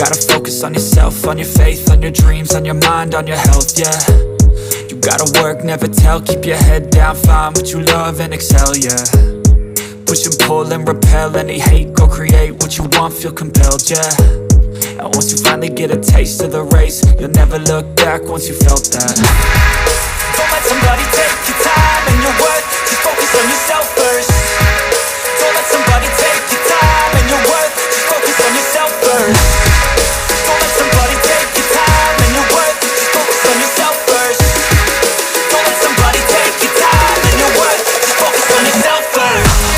gotta focus on yourself, on your faith, on your dreams, on your mind, on your health, yeah. You gotta work, never tell, keep your head down, find what you love and excel, yeah. Push and pull and repel any hate, go create what you want, feel compelled, yeah. And once you finally get a taste of the race, you'll never look back once you felt that. Don't let somebody take your time and your worth, just focus on yourself first. Don't let somebody take your time and your worth, just focus on yourself first. Don't let somebody take your time and your worth, just focus on yourself first. Don't let somebody take your time and your worth, just focus on yourself first.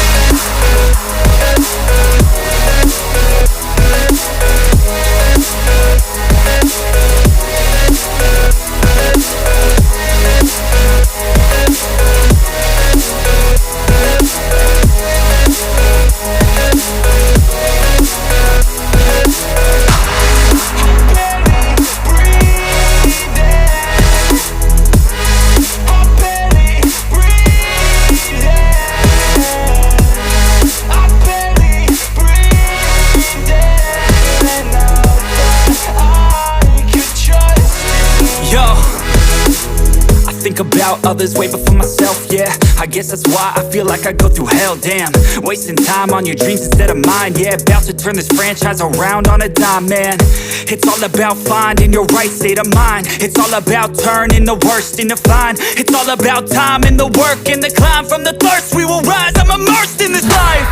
Think about others way before myself, yeah. I guess that's why I feel like I go through hell, damn. Wasting time on your dreams instead of mine, yeah. About to turn this franchise around on a dime, man. It's all about finding your right state of mind. It's all about turning the worst into fine. It's all about time and the work and the climb. From the thirst we will rise, I'm immersed in this life.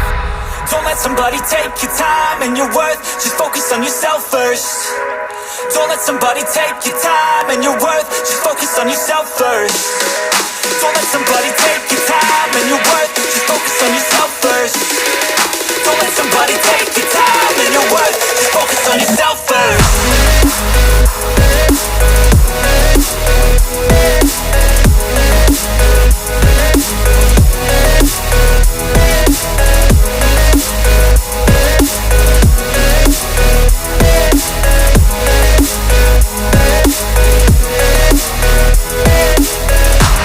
Don't let somebody take your time and your worth, just focus on yourself first. Don't let somebody take your time and your worth, just focus on yourself first. Don't let somebody take your time and your worth, just focus on yourself first. Don't let somebody take your time and your